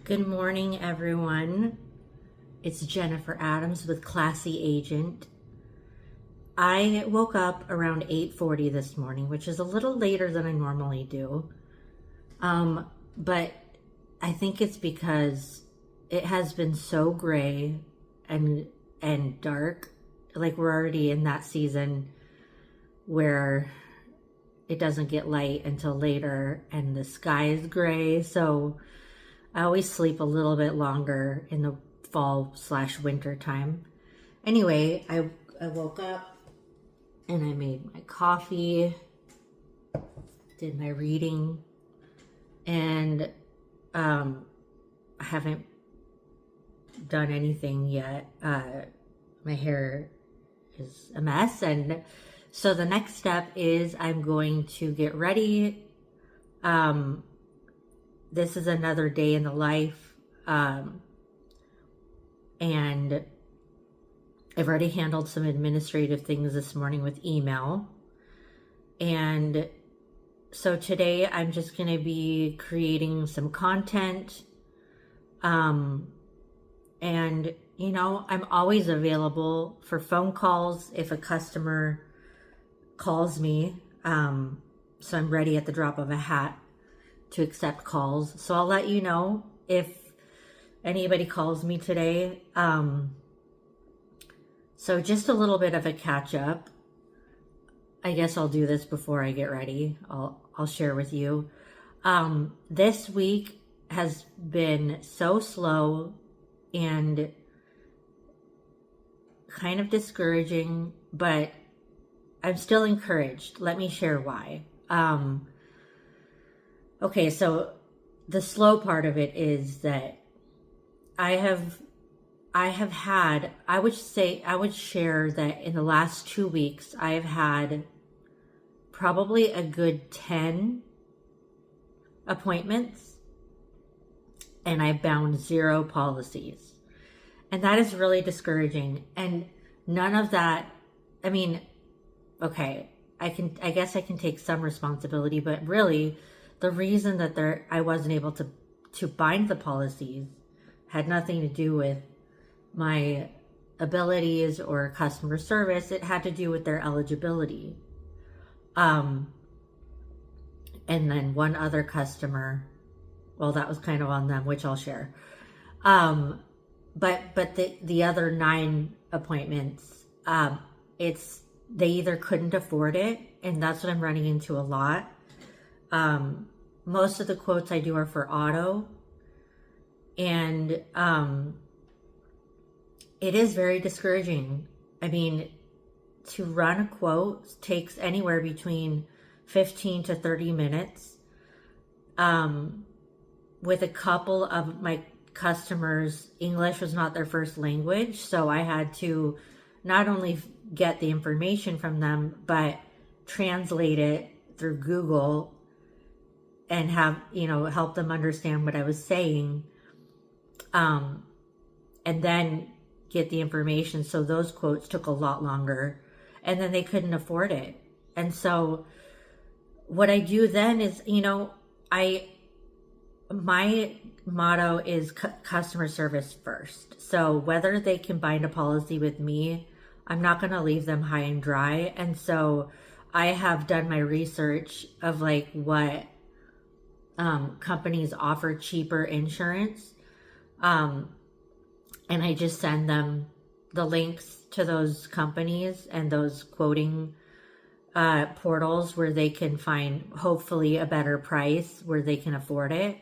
Good morning, everyone. It's Jennifer Adams with Classy Agent. I woke up around 8:40 this morning, which is a little later than I normally do. But I think it's because it has been so gray and dark. Like we're already in that season where it doesn't get light until later and the sky is gray. So I always sleep a little bit longer in the fall/winter time. Anyway, I woke up and I made my coffee, did my reading, and I haven't done anything yet. My hair is a mess, and so the next step is I'm going to get ready. This is another day in the life, and I've already handled some administrative things this morning with email. And so today I'm just going to be creating some content. And, I'm always available for phone calls if a customer calls me. So I'm ready at the drop of a hat to accept calls. So I'll let you know if anybody calls me today. So just a little bit of a catch up. I guess I'll do this before I get ready. I'll share with you. This week has been so slow and kind of discouraging, but I'm still encouraged. Let me share why. Okay, so the slow part of it is that I would share that in the last 2 weeks, I have had probably a good 10 appointments and I've bound 0 policies. And that is really discouraging. And none of that, okay, I guess I can take some responsibility, but really the reason that I wasn't able to bind the policies had nothing to do with my abilities or customer service. It had to do with their eligibility. And then one other customer, well, that was kind of on them, which I'll share. But the other 9 appointments, they either couldn't afford it, and that's what I'm running into a lot. Most of the quotes I do are for auto, and it is very discouraging. To run a quote takes anywhere between 15 to 30 minutes. With a couple of my customers, English was not their first language, so I had to not only get the information from them, but translate it through Google and have, help them understand what I was saying. And then get the information. So those quotes took a lot longer, and then they couldn't afford it. And so what I do then is, my motto is customer service first. So whether they can bind a policy with me, I'm not going to leave them high and dry. And so I have done my research of what companies offer cheaper insurance. And I just send them the links to those companies and those quoting portals where they can find hopefully a better price where they can afford it.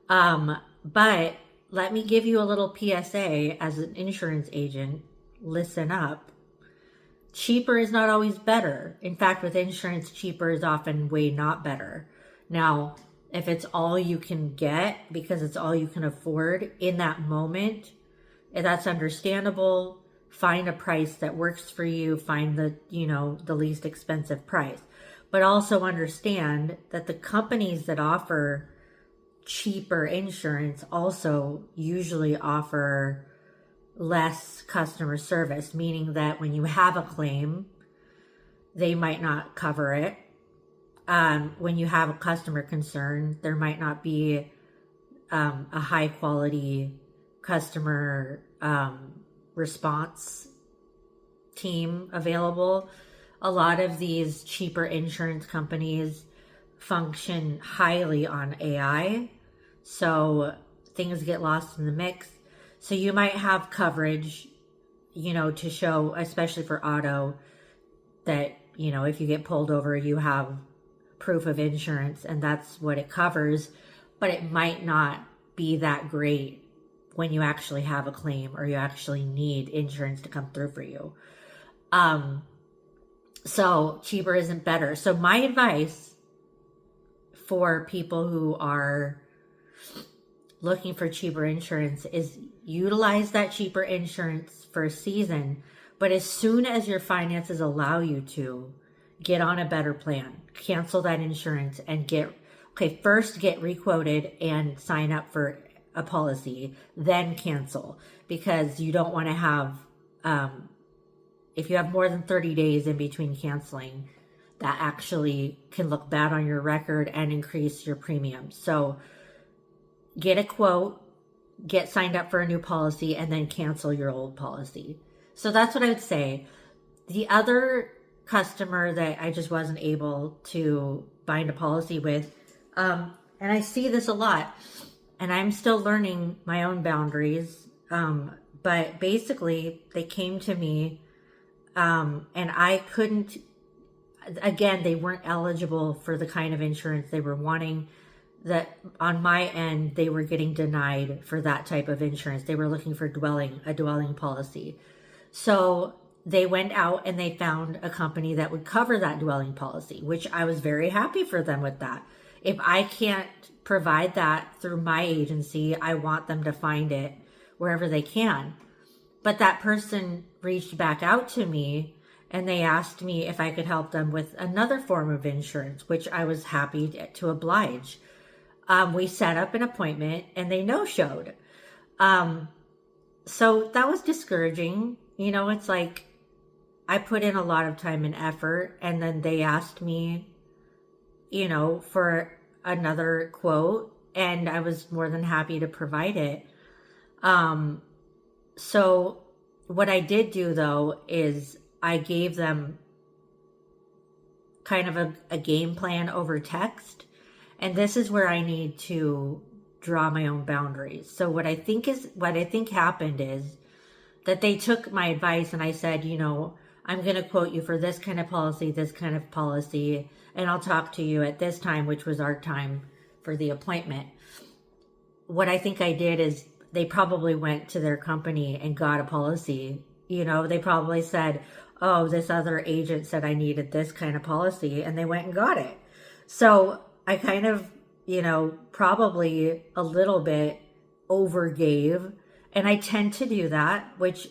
But let me give you a little PSA as an insurance agent. Listen up. Cheaper is not always better. In fact, with insurance, cheaper is often way not better. Now, if it's all you can get because it's all you can afford in that moment, that's understandable. Find a price that works for you. Find the least expensive price. But also understand that the companies that offer cheaper insurance also usually offer less customer service, meaning that when you have a claim, they might not cover it. When you have a customer concern, there might not be a high quality customer response team available. A lot of these cheaper insurance companies function highly on AI, so things get lost in the mix. So you might have coverage, to show, especially for auto, that, if you get pulled over, you have proof of insurance and that's what it covers, but it might not be that great when you actually have a claim or you actually need insurance to come through for you. So cheaper isn't better. So my advice for people who are looking for cheaper insurance is utilize that cheaper insurance for a season, but as soon as your finances allow you to, get on a better plan, cancel that insurance and first get requoted and sign up for a policy, then cancel, because you don't want to have, if you have more than 30 days in between canceling, that actually can look bad on your record and increase your premium. So get a quote, get signed up for a new policy, and then cancel your old policy. So that's what I would say. The other customer that I just wasn't able to bind a policy with, and I see this a lot, and I'm still learning my own boundaries, but basically they came to me, and I couldn't, again, they weren't eligible for the kind of insurance they were wanting. That on my end, they were getting denied for that type of insurance. They were looking for a dwelling policy. So they went out and they found a company that would cover that dwelling policy, which I was very happy for them with that. If I can't provide that through my agency, I want them to find it wherever they can. But that person reached back out to me and they asked me if I could help them with another form of insurance, which I was happy to oblige. We set up an appointment and they no-showed. So that was discouraging. It's like I put in a lot of time and effort, and then they asked me, for another quote, and I was more than happy to provide it. So what I did do, though, is I gave them kind of a game plan over text. And this is where I need to draw my own boundaries. So what I think happened is that they took my advice and I said, I'm going to quote you for this kind of policy, and I'll talk to you at this time, which was our time for the appointment. What I think I did is they probably went to their company and got a policy. They probably said, oh, this other agent said I needed this kind of policy, and they went and got it. So I kind of, probably a little bit overgave, and I tend to do that, which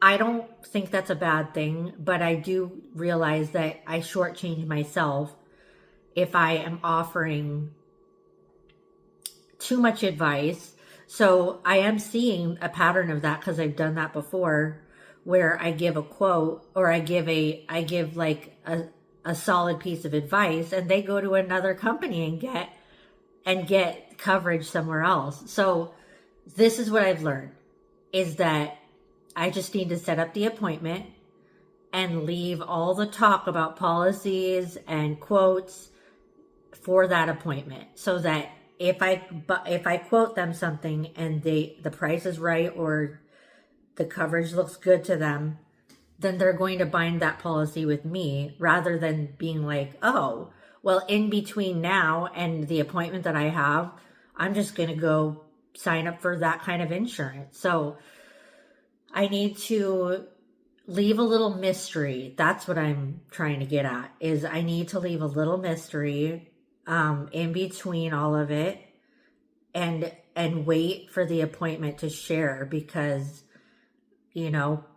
I don't think that's a bad thing, but I do realize that I shortchange myself if I am offering too much advice. So I am seeing a pattern of that because I've done that before, where I give a quote or I give like a solid piece of advice, and they go to another company and get coverage somewhere else. So this is what I've learned, is that I just need to set up the appointment and leave all the talk about policies and quotes for that appointment, so that if I quote them something and the price is right or the coverage looks good to them, then they're going to bind that policy with me, rather than being like, oh, well, in between now and the appointment that I have, I'm just going to go sign up for that kind of insurance. So I need to leave a little mystery. That's what I'm trying to get at, is I need to leave a little mystery in between all of it, and wait for the appointment to share, because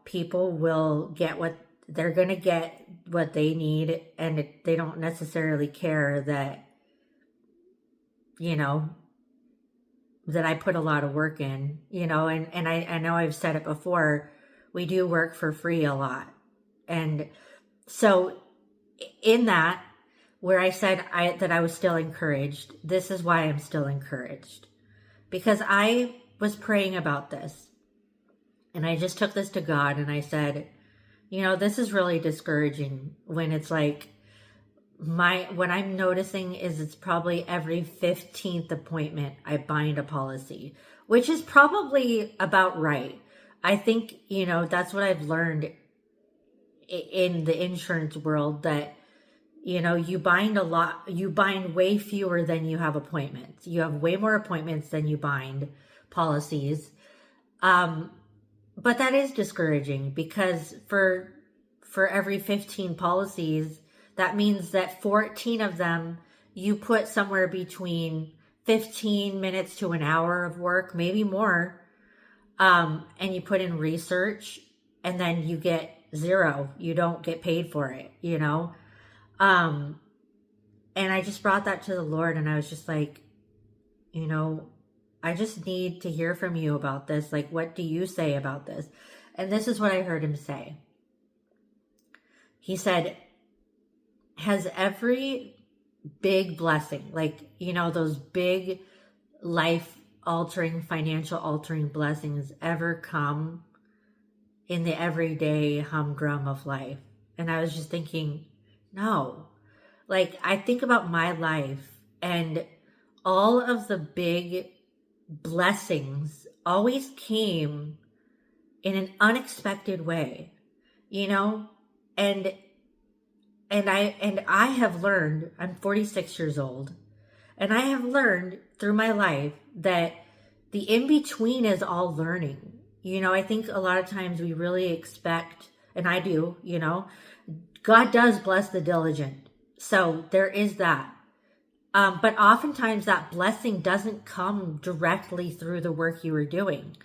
people will get what they're going to get, what they need, and they don't necessarily care that that I put a lot of work in, and I know I've said it before, we do work for free a lot. And so in that, where I said that I was still encouraged, this is why I'm still encouraged, because I was praying about this and I just took this to God and I said, this is really discouraging when it's like what I'm noticing is it's probably every 15th appointment I bind a policy, which is probably about right. I think, that's what I've learned in the insurance world, that, you bind way fewer than you have appointments. You have way more appointments than you bind policies. But that is discouraging because for every 15 policies, that means that 14 of them you put somewhere between 15 minutes to an hour of work, maybe more, and you put in research, and then you get zero. You don't get paid for it, And I just brought that to the Lord, and I was just like, I just need to hear from you about this. Like, what do you say about this? And this is what I heard him say. He said, has every big blessing, like, those big life-altering, financial-altering blessings ever come in the everyday humdrum of life? And I was just thinking, no. Like, I think about my life, and all of the big blessings always came in an unexpected way, and I have learned, I'm 46 years old, and I have learned through my life that the in-between is all learning. I think a lot of times we really expect, and I do, God does bless the diligent. So there is that. But oftentimes that blessing doesn't come directly through the work you were doing.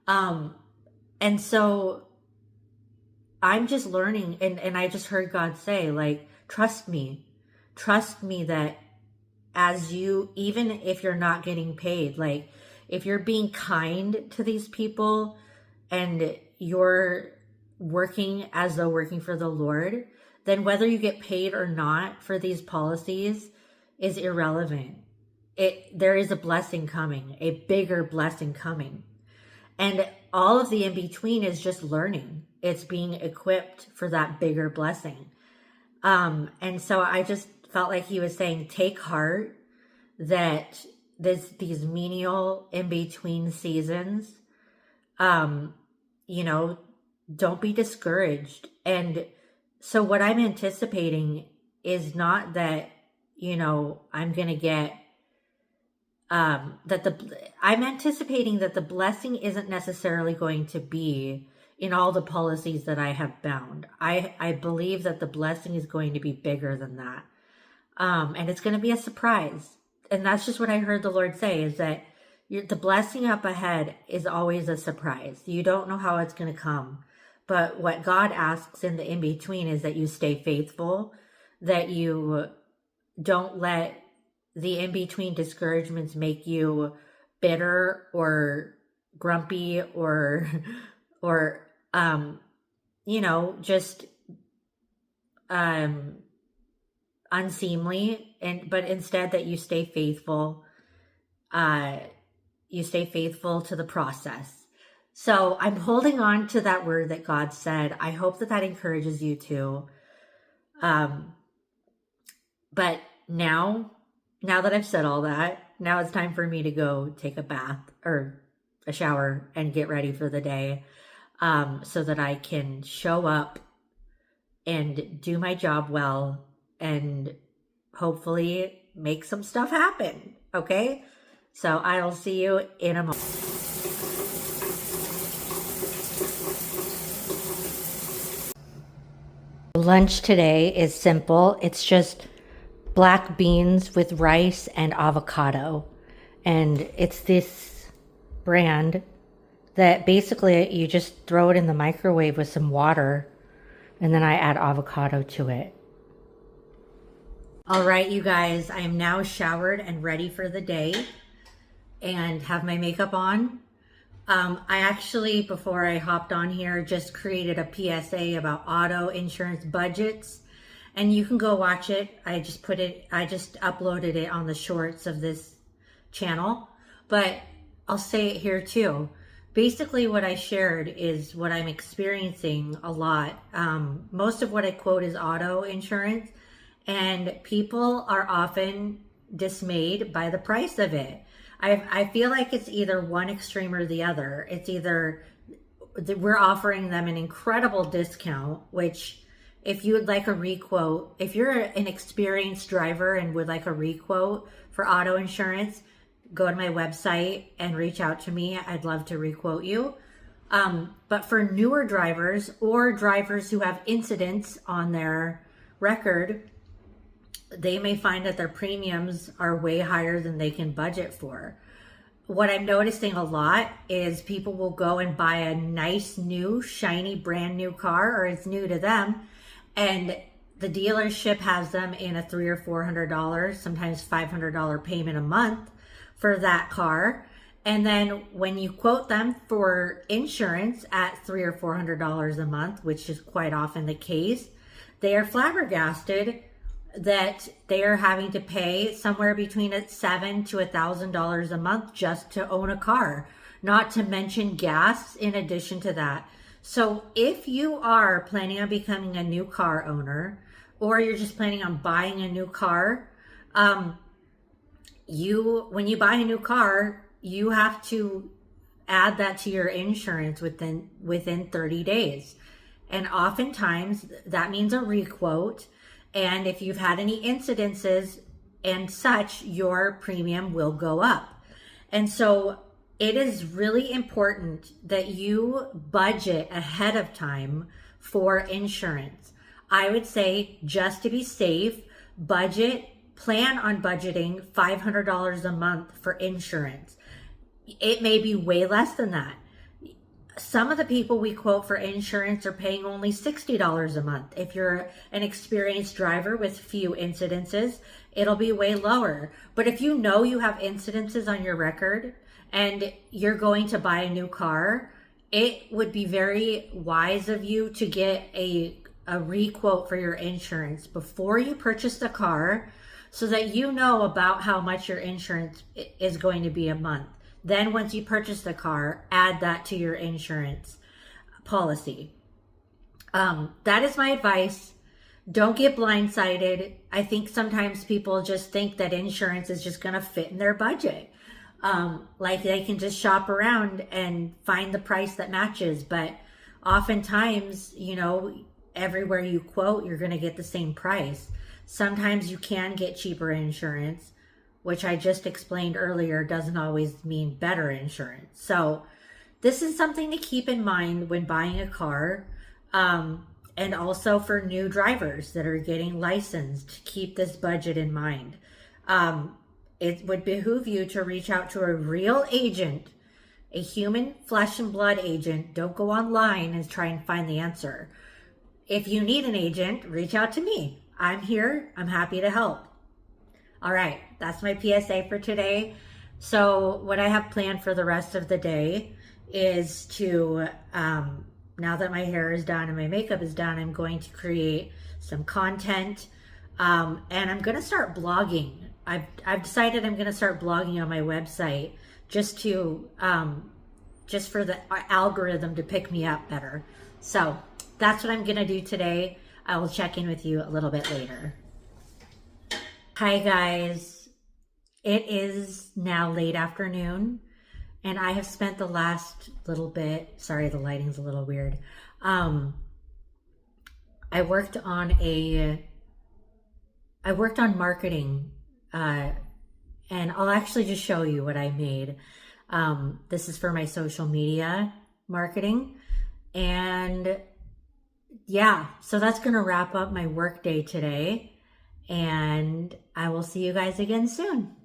And so I'm just learning, and I just heard God say, like, trust me that even if you're not getting paid, like, if you're being kind to these people and you're working as though working for the Lord, then whether you get paid or not for these policies is irrelevant. There is a blessing coming, a bigger blessing coming. And all of the in-between is just learning. It's being equipped for that bigger blessing. And so I just felt like he was saying, take heart that these menial in-between seasons, don't be discouraged. And so what I'm anticipating is not that, I'm going to get, I'm anticipating that the blessing isn't necessarily going to be in all the policies that I have bound. I believe that the blessing is going to be bigger than that. And it's going to be a surprise. And that's just what I heard the Lord say, is that the blessing up ahead is always a surprise. You don't know how it's going to come. But what God asks in the in-between is that you stay faithful, that you don't let the in-between discouragements make you bitter or grumpy or just unseemly, but instead that you stay faithful. You stay faithful to the process. So I'm holding on to that word that God said. I hope that encourages you too. But now that I've said all that, now it's time for me to go take a bath or a shower and get ready for the day, so that I can show up and do my job well and hopefully make some stuff happen. Okay? So I'll see you in a moment. Lunch today is simple. It's just black beans with rice and avocado. And it's this brand that basically you just throw it in the microwave with some water, and then I add avocado to it. All right, you guys, I am now showered and ready for the day and have my makeup on. I actually, before I hopped on here, just created a PSA about auto insurance budgets, and you can go watch it. I just uploaded it on the shorts of this channel. But I'll say it here too. Basically, what I shared is what I'm experiencing a lot. Most of what I quote is auto insurance, and people are often dismayed by the price of it. I feel like it's either one extreme or the other. It's either we're offering them an incredible discount, which if you would like a requote, if you're an experienced driver and would like a requote for auto insurance, go to my website and reach out to me. I'd love to requote you. But for newer drivers or drivers who have incidents on their record, they may find that their premiums are way higher than they can budget for. What I'm noticing a lot is people will go and buy a nice new shiny brand new car, or it's new to them, and the dealership has them in a $300 or $400, sometimes $500 payment a month for that car. And then when you quote them for insurance at $300 or $400 a month, which is quite often the case, they are flabbergasted that they are having to pay somewhere between $700 to $1,000 a month just to own a car, not to mention gas in addition to that. So if you are planning on becoming a new car owner, or you're just planning on buying a new car, when you buy a new car, you have to add that to your insurance within 30 days. And oftentimes that means a requote. And if you've had any incidences and such, your premium will go up. And so it is really important that you budget ahead of time for insurance. I would say, just to be safe, plan on budgeting $500 a month for insurance. It may be way less than that. Some of the people we quote for insurance are paying only $60 a month. If you're an experienced driver with few incidences, it'll be way lower. But if you know you have incidences on your record and you're going to buy a new car, it would be very wise of you to get a requote for your insurance before you purchase the car, so that you know about how much your insurance is going to be a month. Then once you purchase the car, add that to your insurance policy. That is my advice. Don't get blindsided. I think sometimes people just think that insurance is just going to fit in their budget. Like they can just shop around and find the price that matches. But oftentimes, everywhere you quote, you're going to get the same price. Sometimes you can get cheaper insurance, which I just explained earlier doesn't always mean better insurance. So this is something to keep in mind when buying a car, and also for new drivers that are getting licensed, keep this budget in mind. It would behoove you to reach out to a real agent, a human flesh and blood agent. Don't go online and try and find the answer. If you need an agent, reach out to me. I'm here. I'm happy to help. All right, that's my PSA for today. So what I have planned for the rest of the day is to, now that my hair is done and my makeup is done, I'm going to create some content, and I'm going to start blogging. I've decided I'm going to start blogging on my website just for the algorithm to pick me up better. So that's what I'm going to do today. I will check in with you a little bit later. Hi guys, it is now late afternoon and I have spent the last little bit, sorry the lighting's a little weird, I worked on marketing, and I'll actually just show you what I made. This is for my social media marketing, and yeah, so that's gonna wrap up my work day today. And I will see you guys again soon.